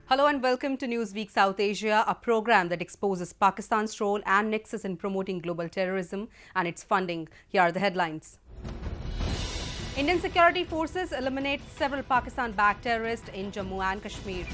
Hello and welcome to Newsweek South Asia, a program that exposes Pakistan's role and nexus in promoting global terrorism and its funding. Here are the headlines. Indian security forces eliminate several Pakistan-backed terrorists in Jammu and Kashmir.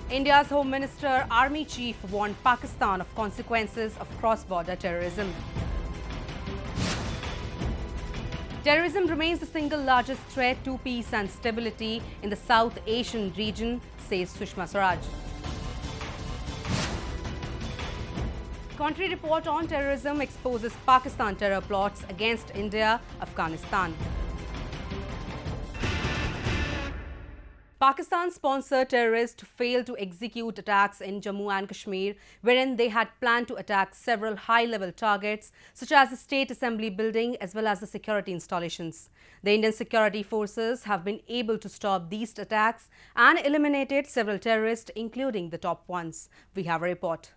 India's Home Minister, Army Chief warned Pakistan of consequences of cross-border terrorism. Terrorism remains the single largest threat to peace and stability in the South Asian region, says Sushma Swaraj. Country report on terrorism exposes Pakistan terror plots against India, Afghanistan. Pakistan-sponsored terrorists failed to execute attacks in Jammu and Kashmir, wherein they had planned to attack several high-level targets, such as the State Assembly building as well as the security installations. The Indian security forces have been able to stop these attacks and eliminated several terrorists, including the top ones. We have a report.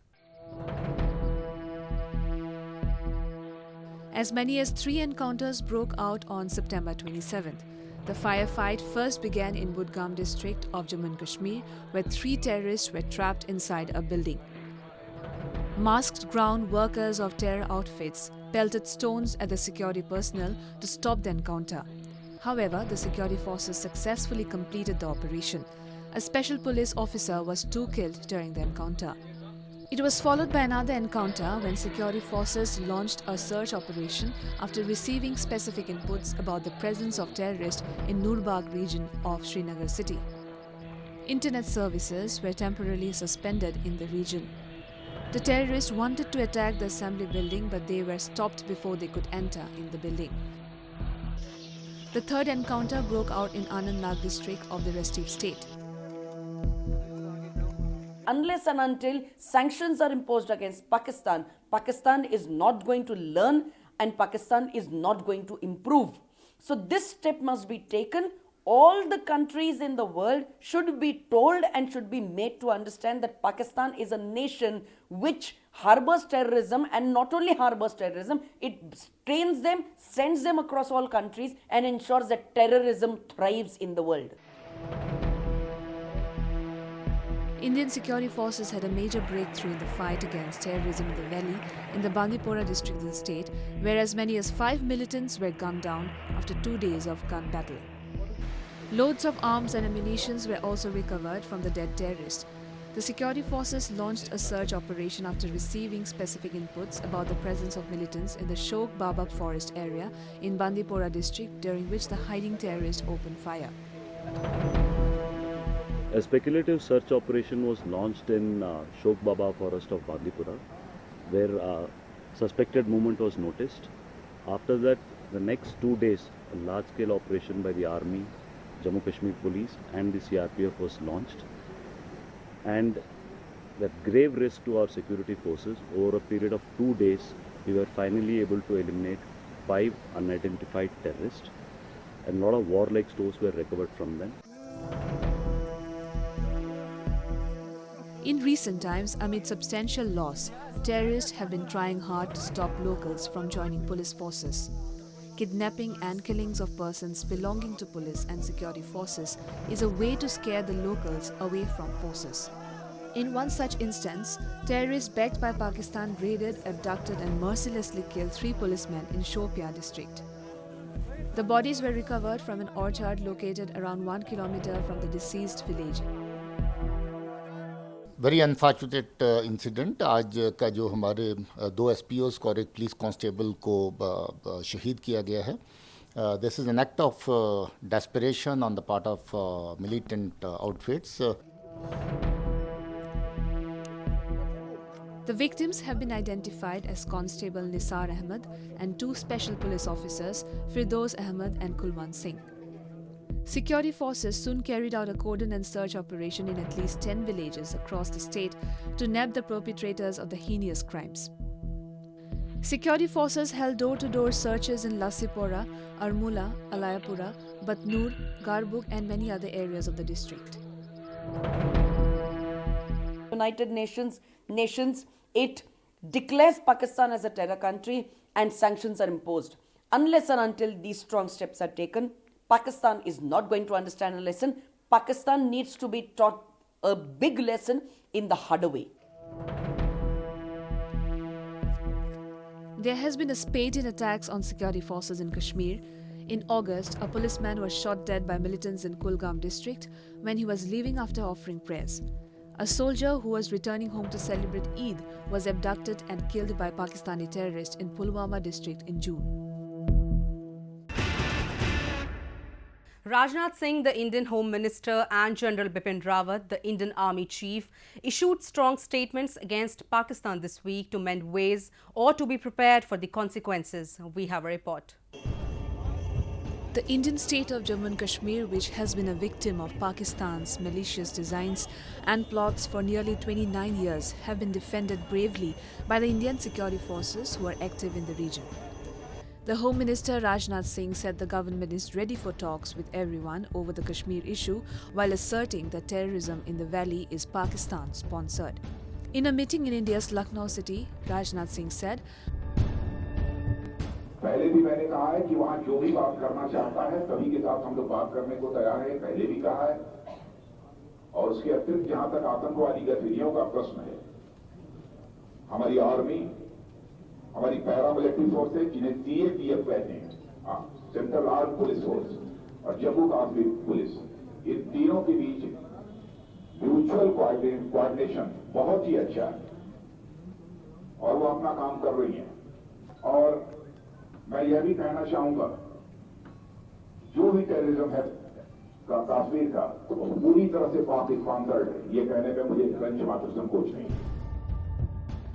As many as 3 encounters broke out on September 27th. The firefight first began in Budgam district of Jammu and Kashmir, where 3 terrorists were trapped inside a building. Masked ground workers of terror outfits pelted stones at the security personnel to stop the encounter. However, the security forces successfully completed the operation. A special police officer was too killed during the encounter. It was followed by another encounter when security forces launched a search operation after receiving specific inputs about the presence of terrorists in Nurbag region of Srinagar city. Internet services were temporarily suspended in the region. The terrorists wanted to attack the assembly building, but they were stopped before they could enter in the building. The third encounter broke out in Anandnag district of the restive state. Unless and until sanctions are imposed against Pakistan, Pakistan is not going to learn and Pakistan is not going to improve. So this step must be taken. All the countries in the world should be told and should be made to understand that Pakistan is a nation which harbors terrorism, and not only harbors terrorism, it trains them, sends them across all countries and ensures that terrorism thrives in the world. Indian security forces had a major breakthrough in the fight against terrorism in the valley in the Bandipora district of the state, where as many as 5 militants were gunned down after 2 days of gun battle. Loads of arms and ammunition were also recovered from the dead terrorists. The security forces launched a search operation after receiving specific inputs about the presence of militants in the Shok Babab forest area in Bandipora district, during which the hiding terrorists opened fire. A speculative search operation was launched in Shok Baba forest of Bandipora, where suspected movement was noticed. After that, the next 2 days, a large-scale operation by the Army, Jammu Kashmir Police and the CRPF was launched. And at grave risk to our security forces, over a period of 2 days, we were finally able to eliminate 5 unidentified terrorists, and a lot of warlike stores were recovered from them. In recent times, amid substantial loss, terrorists have been trying hard to stop locals from joining police forces. Kidnapping and killings of persons belonging to police and security forces is a way to scare the locals away from forces. In one such instance, terrorists backed by Pakistan raided, abducted and mercilessly killed 3 policemen in Shopia district. The bodies were recovered from an orchard located around 1 kilometer from the deceased village. Very unfortunate incident आज का जो हमारे 2 SPOs और एक police constable को शहीद किया गया है. This is an act of desperation on the part of militant outfits. The victims have been identified as Constable Nisar Ahmed and 2 special police officers, Firdoz Ahmed and Kulwan Singh. Security forces soon carried out a cordon and search operation in at least 10 villages across the state to nab the perpetrators of the heinous crimes. Security forces held door-to-door searches in Lassipora, Armula, Alayapura, Batnur, Garbuk and many other areas of the district. United Nations, it declares Pakistan as a terror country and sanctions are imposed. Unless and until these strong steps are taken, Pakistan is not going to understand a lesson. Pakistan needs to be taught a big lesson in the harder way. There has been a spate in attacks on security forces in Kashmir. In August, a policeman was shot dead by militants in Kulgam district when he was leaving after offering prayers. A soldier who was returning home to celebrate Eid was abducted and killed by Pakistani terrorists in Pulwama district in June. Rajnath Singh, the Indian Home Minister, and General Bipin Rawat, the Indian Army Chief, issued strong statements against Pakistan this week to mend ways or to be prepared for the consequences. We have a report. The Indian state of Jammu and Kashmir, which has been a victim of Pakistan's malicious designs and plots for nearly 29 years, have been defended bravely by the Indian security forces who are active in the region. The Home Minister Rajnath Singh said the government is ready for talks with everyone over the Kashmir issue, while asserting that terrorism in the valley is Pakistan-sponsored. In a meeting in India's Lucknow city, Rajnath Singh said, पहले भी मैंने कहा है कि वहां जो भी बात करना चाहता है सभी के साथ हम लोग बात करने को तैयार हैं, पहले भी कहा है। और उसके अतिरिक्त जहां तक आतंकवादी गतिविधियों का प्रश्न है, हमारी आर्मी, हमारी पैरामिलिट्री फोर्सेज जिन्हें सीएपीएफ कहते हैं, सेंट्रल आर्म पुलिस फोर्स और जम्मू कश्मीर पुलिस, इन तीनों के बीच म्यूचुअल कोऑर्डिनेशन बहुत ही अच्छा है और वो अपना काम कर रही हैं। और मैं यह भी कहना चाहूंगा, जो भी टेररिज्म है कश्मीर का, वो पूरी तरह से पाकिस्तान स्पॉन्सर्ड है। ये कहने में मुझे रंज मात्र संकोच नहीं है।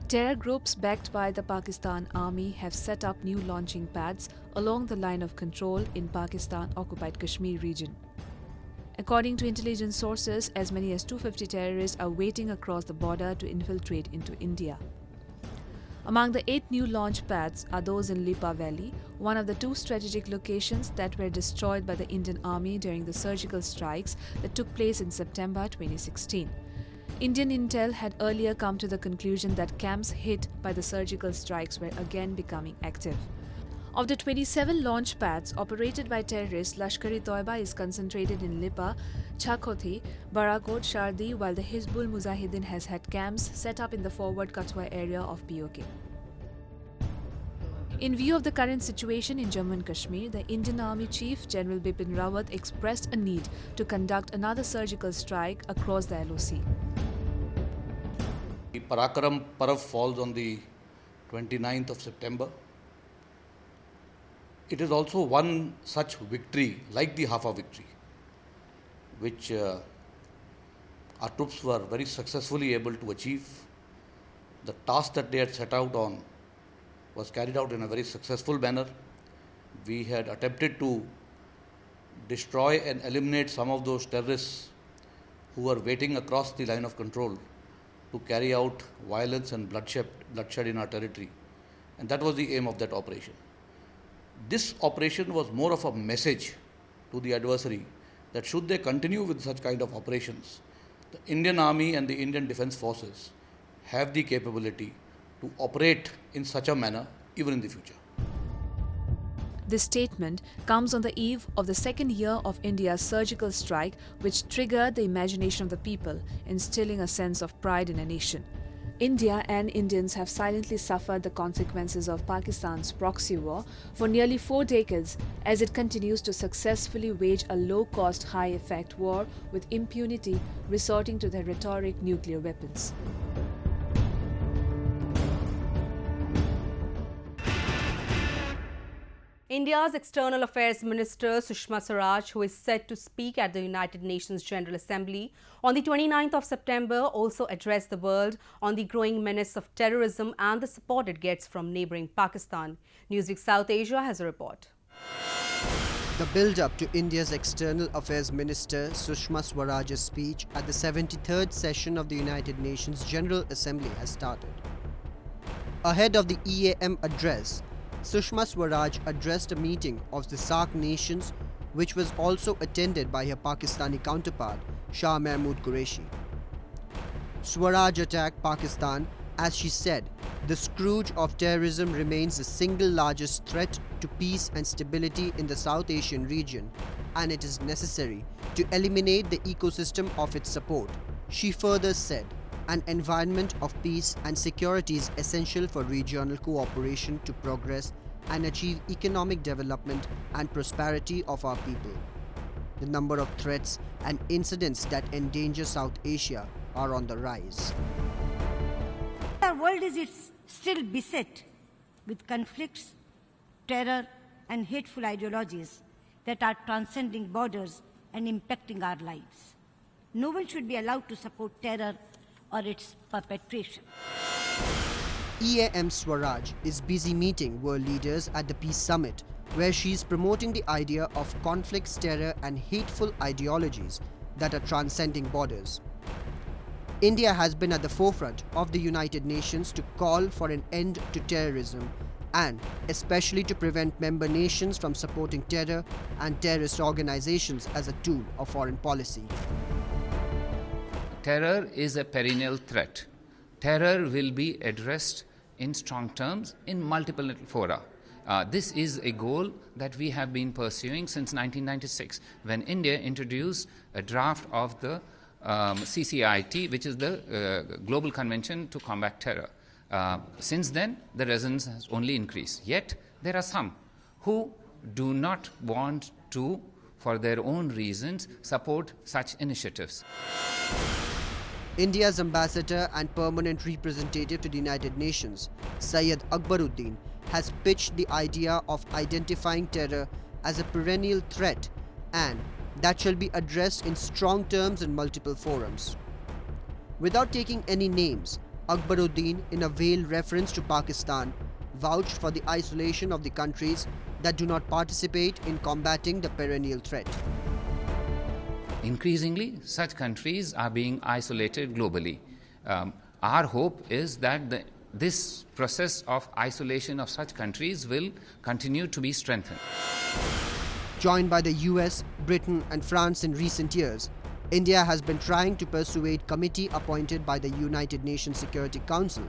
Terror groups backed by the Pakistan Army have set up new launching pads along the line of control in Pakistan-occupied Kashmir region. According to intelligence sources, as many as 250 terrorists are waiting across the border to infiltrate into India. Among the 8 new launch pads are those in Lipa Valley, one of the 2 strategic locations that were destroyed by the Indian Army during the surgical strikes that took place in September 2016. Indian intel had earlier come to the conclusion that camps hit by the surgical strikes were again becoming active. Of the 27 launch pads operated by terrorists, Lashkar-e-Toiba is concentrated in Lipa, Chakoti, Barakot, Shardi, while the Hizbul Mujahideen has had camps set up in the forward Katwa area of POK. In view of the current situation in Jammu and Kashmir, the Indian Army Chief General Bipin Rawat expressed a need to conduct another surgical strike across the LOC. The Parakaram Parv falls on the 29th of September. It is also one such victory, like the Hafa victory, which our troops were very successfully able to achieve. The task that they had set out on was carried out in a very successful manner. We had attempted to destroy and eliminate some of those terrorists who were waiting across the line of control to carry out violence and bloodshed in our territory. And that was the aim of that operation. This operation was more of a message to the adversary that should they continue with such kind of operations, the Indian Army and the Indian Defence Forces have the capability to operate in such a manner even in the future. This statement comes on the eve of the second year of India's surgical strike, which triggered the imagination of the people, instilling a sense of pride in a nation. India and Indians have silently suffered the consequences of Pakistan's proxy war for nearly 4 decades as it continues to successfully wage a low-cost, high-effect war with impunity, resorting to their rhetoric nuclear weapons. India's External Affairs Minister Sushma Swaraj, who is set to speak at the United Nations General Assembly on the 29th of September, also addressed the world on the growing menace of terrorism and the support it gets from neighbouring Pakistan. Newsweek South Asia has a report. The build-up to India's External Affairs Minister Sushma Swaraj's speech at the 73rd session of the United Nations General Assembly has started. Ahead of the EAM address, Sushma Swaraj addressed a meeting of the SAARC nations, which was also attended by her Pakistani counterpart, Shah Mahmood Qureshi. Swaraj attacked Pakistan as she said, the scourge of terrorism remains the single largest threat to peace and stability in the South Asian region, and it is necessary to eliminate the ecosystem of its support. She further said, an environment of peace and security is essential for regional cooperation to progress and achieve economic development and prosperity of our people. The number of threats and incidents that endanger South Asia are on the rise. Our world is still beset with conflicts, terror, and hateful ideologies that are transcending borders and impacting our lives. No one should be allowed to support terror or its perpetration. EAM Swaraj is busy meeting world leaders at the Peace Summit, where she is promoting the idea of conflicts, terror, and hateful ideologies that are transcending borders. India has been at the forefront of the United Nations to call for an end to terrorism and especially to prevent member nations from supporting terror and terrorist organizations as a tool of foreign policy. Terror is a perennial threat. Terror will be addressed in strong terms in multiple fora. This is a goal that we have been pursuing since 1996, when India introduced a draft of the CCIT, which is the Global Convention to Combat Terror. Since then, the resonance has only increased. Yet, there are some who do not want to, for their own reasons, support such initiatives. India's ambassador and permanent representative to the United Nations, Syed Akbaruddin, has pitched the idea of identifying terror as a perennial threat and that shall be addressed in strong terms in multiple forums. Without taking any names, Akbaruddin, in a veiled reference to Pakistan, vouched for the isolation of the countries that do not participate in combating the perennial threat. Increasingly, such countries are being isolated globally. Our hope is that this process of isolation of such countries will continue to be strengthened. Joined by the US, Britain and France in recent years, India has been trying to persuade committee appointed by the United Nations Security Council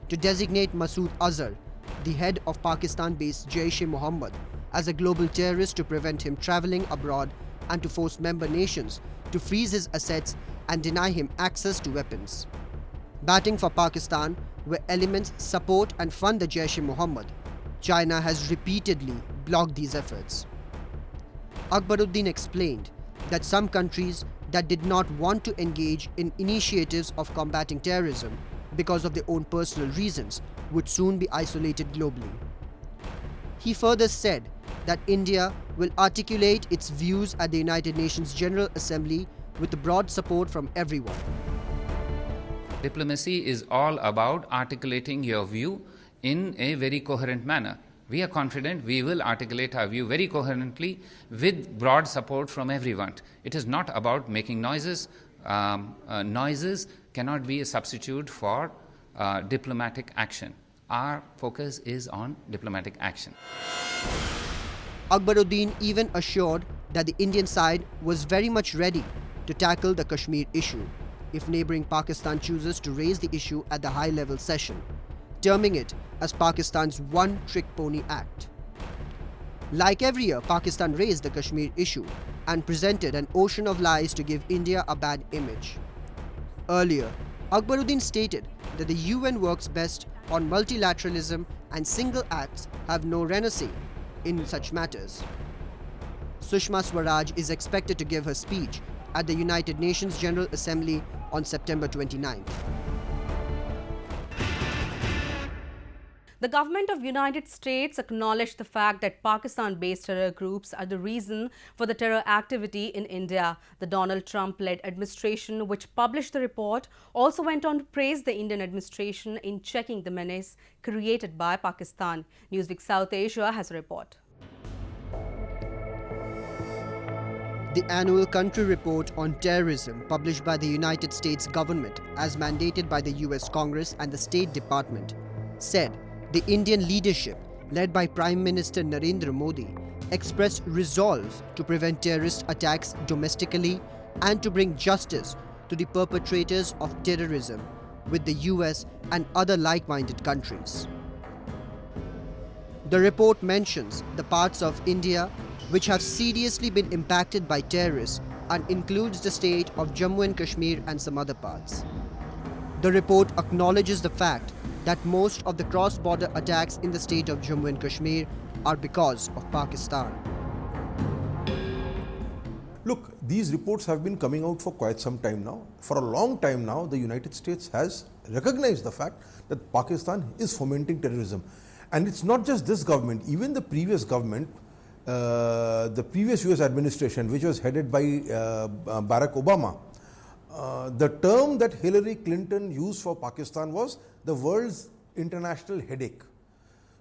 to designate Masood Azhar, the head of Pakistan-based Jaish Mohammad, as a global terrorist to prevent him traveling abroad and to force member nations to freeze his assets and deny him access to weapons. Batting for Pakistan, where elements support and fund the Jaish Mohammad, China has repeatedly blocked these efforts. Akbaruddin explained that some countries that did not want to engage in initiatives of combating terrorism because of their own personal reasons would soon be isolated globally. He further said that India will articulate its views at the United Nations General Assembly with broad support from everyone. Diplomacy is all about articulating your view in a very coherent manner. We are confident we will articulate our view very coherently with broad support from everyone. It is not about making noises. Noises cannot be a substitute for diplomatic action. Our focus is on diplomatic action. Akbaruddin even assured that the Indian side was very much ready to tackle the Kashmir issue if neighbouring Pakistan chooses to raise the issue at the high-level session, terming it as Pakistan's one-trick pony act. Like every year, Pakistan raised the Kashmir issue and presented an ocean of lies to give India a bad image. Earlier, Akbaruddin stated that the UN works best on multilateralism and single acts have no renaissance in such matters. Sushma Swaraj is expected to give her speech at the United Nations General Assembly on September 29th. The government of United States acknowledged the fact that Pakistan-based terror groups are the reason for the terror activity in India. The Donald Trump-led administration, which published the report, also went on to praise the Indian administration in checking the menace created by Pakistan. Newsweek South Asia has a report. The annual country report on terrorism published by the United States government as mandated by the US Congress and the State Department said the Indian leadership, led by Prime Minister Narendra Modi, expressed resolve to prevent terrorist attacks domestically and to bring justice to the perpetrators of terrorism with the US and other like-minded countries. The report mentions the parts of India which have seriously been impacted by terrorists and includes the state of Jammu and Kashmir and some other parts. The report acknowledges the fact that most of the cross-border attacks in the state of Jammu and Kashmir are because of Pakistan. Look, these reports have been coming out for quite some time now. For a long time now, the United States has recognized the fact that Pakistan is fomenting terrorism. And it's not just this government, even the previous government, the previous US administration, which was headed by Barack Obama, the term that Hillary Clinton used for Pakistan was the world's international headache.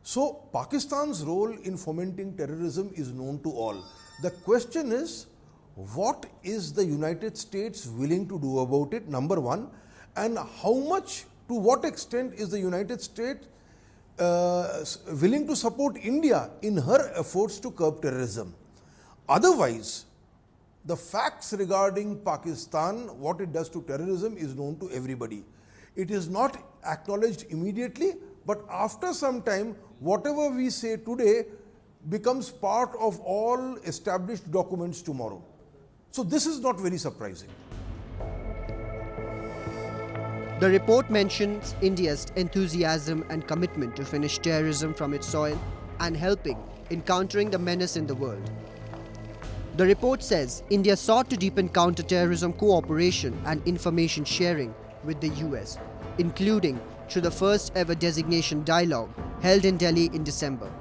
So Pakistan's role in fomenting terrorism is known to all. The question is, what is the United States willing to do about it, number one, and how much, to what extent is the United States willing to support India in her efforts to curb terrorism? Otherwise, the facts regarding Pakistan, what it does to terrorism, is known to everybody. It is not acknowledged immediately, but after some time, whatever we say today becomes part of all established documents tomorrow. So this is not very surprising. The report mentions India's enthusiasm and commitment to finish terrorism from its soil and helping in countering the menace in the world. The report says India sought to deepen counter-terrorism cooperation and information sharing with the US, including through the first ever designation dialogue held in Delhi in December.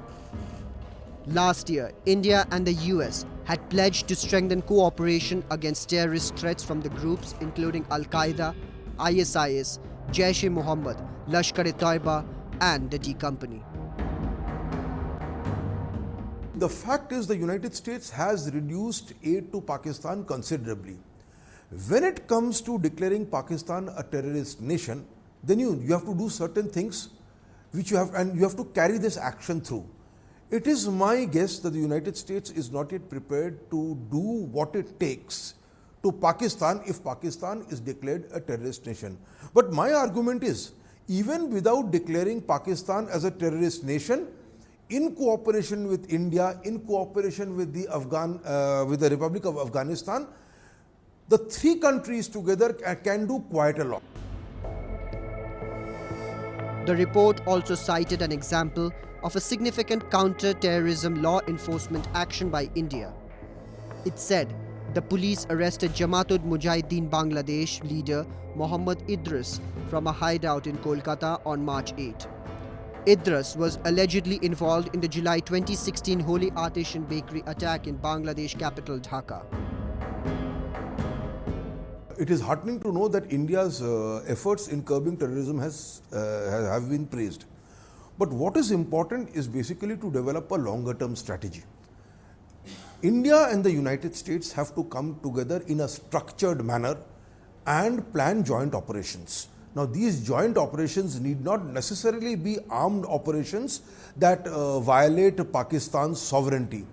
Last year, India and the US had pledged to strengthen cooperation against terrorist threats from the groups including Al-Qaeda, ISIS, Jaish Mohammad, Lashkar-e-Taiba and the D Company. The fact is the United States has reduced aid to Pakistan considerably. When it comes to declaring Pakistan a terrorist nation, then you have to do certain things which you have to carry this action through. It is my guess that the United States is not yet prepared to do what it takes to Pakistan if Pakistan is declared a terrorist nation. But my argument is, even without declaring Pakistan as a terrorist nation, in cooperation with India, in cooperation with the Republic of Afghanistan, the three countries together can do quite a lot. The report also cited an example of a significant counter-terrorism law enforcement action by India. It said the police arrested Jamaat-ud-Mujahideen Bangladesh leader Mohammad Idris from a hideout in Kolkata on March 8. Idris was allegedly involved in the July 2016 Holy Artisan Bakery attack in Bangladesh capital Dhaka. It is heartening to know that India's efforts in curbing terrorism have been praised. But what is important is basically to develop a longer term strategy. India and the United States have to come together in a structured manner and plan joint operations. Now, these joint operations need not necessarily be armed operations that violate Pakistan's sovereignty.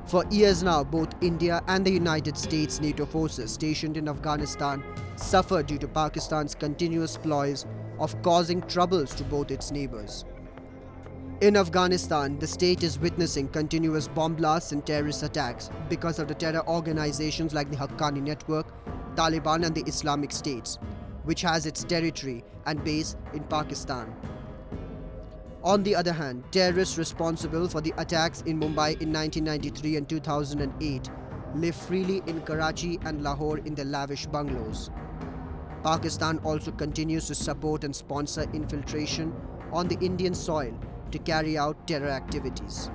For years now, both India and the United States NATO forces stationed in Afghanistan suffered due to Pakistan's continuous ploys of causing troubles to both its neighbors. In Afghanistan, the state is witnessing continuous bomb blasts and terrorist attacks because of the terror organizations like the Haqqani Network, Taliban and the Islamic States, which has its territory and base in Pakistan. On the other hand, terrorists responsible for the attacks in Mumbai in 1993 and 2008 live freely in Karachi and Lahore in their lavish bungalows. Pakistan also continues to support and sponsor infiltration on the Indian soil to carry out terror activities.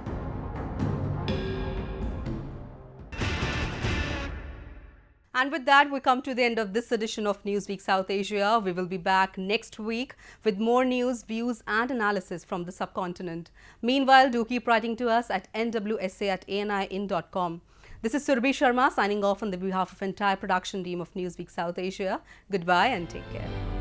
And with that, we come to the end of this edition of Newsweek South Asia. We will be back next week with more news, views and analysis from the subcontinent. Meanwhile, do keep writing to us at nwsa@anin.com. This is Surbhi Sharma signing off on the behalf of entire production team of Newsweek South Asia. Goodbye and take care.